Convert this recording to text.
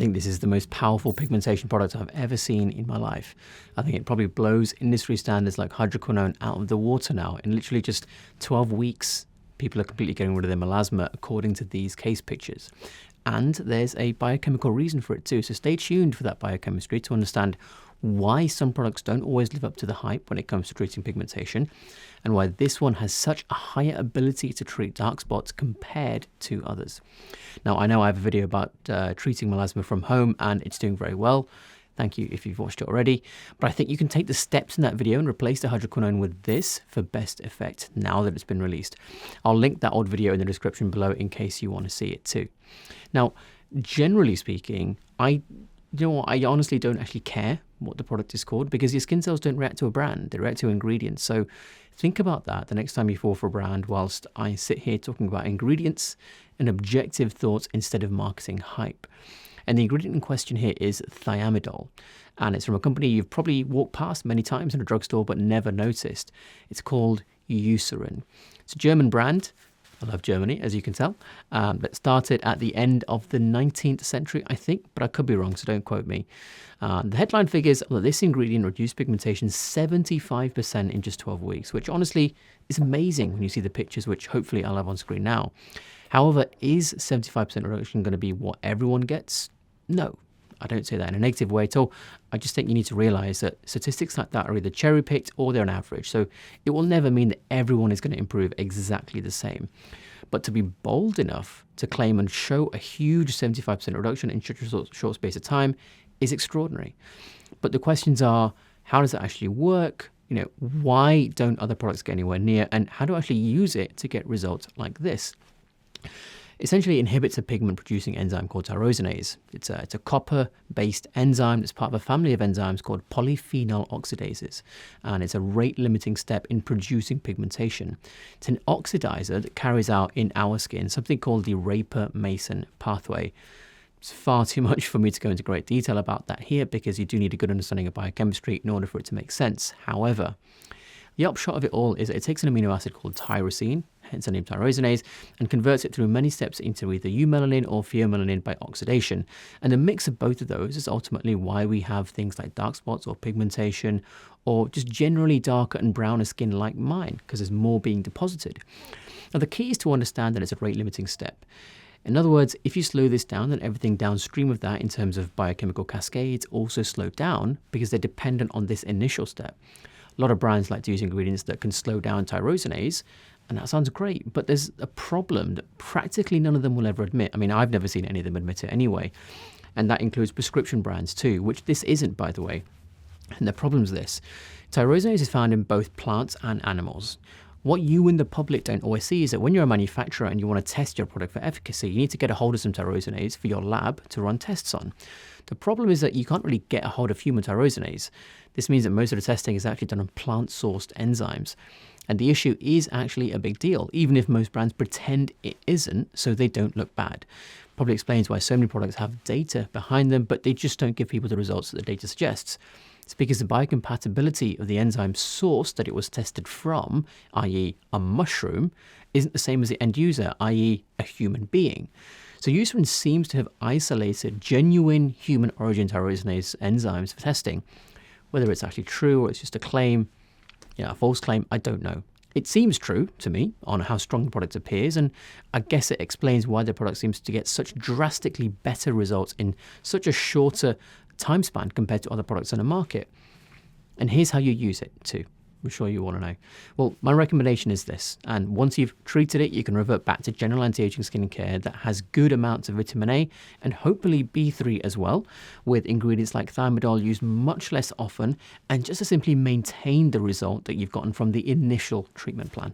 think this is the most powerful pigmentation product I've ever seen in my life. I think it probably blows industry standards like hydroquinone out of the water now. In literally just 12 weeks, people are completely getting rid of their melasma according to these case pictures. And there's a biochemical reason for it too. So stay tuned for that biochemistry to understand why some products don't always live up to the hype when it comes to treating pigmentation, and why this one has such a higher ability to treat dark spots compared to others. Now, I know I have a video about treating melasma from home, and it's doing very well. Thank you if you've watched it already. But I think you can take the steps in that video and replace the hydroquinone with this for best effect now that it's been released. I'll link that old video in the description below in case you want to see it too. Now, generally speaking, I honestly don't actually care what the product is called, because your skin cells don't react to a brand, they react to ingredients. So think about that the next time you fall for a brand, whilst I sit here talking about ingredients and objective thoughts instead of marketing hype. And the ingredient in question here is thiamidol, and it's from a company you've probably walked past many times in a drugstore but never noticed. It's called Eucerin. It's a German brand. I love Germany, as you can tell. That started at the end of the 19th century, I think, but I could be wrong, so don't quote me. The headline figures that this ingredient reduced pigmentation 75% in just 12 weeks, which honestly is amazing when you see the pictures, which hopefully I'll have on screen now. However, is 75% reduction going to be what everyone gets? No, I don't say that in a negative way at all. I just think you need to realize that statistics like that are either cherry-picked or they're an average. So it will never mean that everyone is going to improve exactly the same. But to be bold enough to claim and show a huge 75% reduction in such a short space of time is extraordinary. But the questions are, how does it actually work? Why don't other products get anywhere near? And how do I actually use it to get results like this? Essentially, it inhibits a pigment-producing enzyme called tyrosinase. It's a copper-based enzyme that's part of a family of enzymes called polyphenol oxidases, and it's a rate-limiting step in producing pigmentation. It's an oxidizer that carries out in our skin something called the Raper-Mason pathway. It's far too much for me to go into great detail about that here, because you do need a good understanding of biochemistry in order for it to make sense. However, the upshot of it all is that it takes an amino acid called tyrosine, hence the name tyrosinase, and converts it through many steps into either eumelanin or pheomelanin by oxidation. And the mix of both of those is ultimately why we have things like dark spots or pigmentation, or just generally darker and browner skin like mine, because there's more being deposited. Now, the key is to understand that it's a rate-limiting step. In other words, if you slow this down, then everything downstream of that in terms of biochemical cascades also slow down, because they're dependent on this initial step. A lot of brands like to use ingredients that can slow down tyrosinase, and that sounds great, but there's a problem that practically none of them will ever admit. I mean, I've never seen any of them admit it anyway, and that includes prescription brands too, which this isn't, by the way. And the problem's this: tyrosinase is found in both plants and animals. What you and the public don't always see is that when you're a manufacturer and you want to test your product for efficacy, you need to get a hold of some tyrosinase for your lab to run tests on. The problem is that you can't really get a hold of human tyrosinase. This means that most of the testing is actually done on plant-sourced enzymes. And the issue is actually a big deal, even if most brands pretend it isn't, so they don't look bad. Probably explains why so many products have data behind them, but they just don't give people the results that the data suggests. It's because the biocompatibility of the enzyme source that it was tested from, i.e. a mushroom, isn't the same as the end user, i.e. a human being. So Eucerin seems to have isolated genuine human origin tyrosinase enzymes for testing. Whether it's actually true or it's just a claim, a false claim, I don't know. It seems true to me on how strong the product appears, and I guess it explains why the product seems to get such drastically better results in such a shorter time span compared to other products on the market. And here's how you use it too. I'm sure you want to know. Well, my recommendation is this, and once you've treated it, you can revert back to general anti-aging skincare that has good amounts of vitamin A and hopefully B3 as well, with ingredients like thiamidol used much less often, and just to simply maintain the result that you've gotten from the initial treatment plan.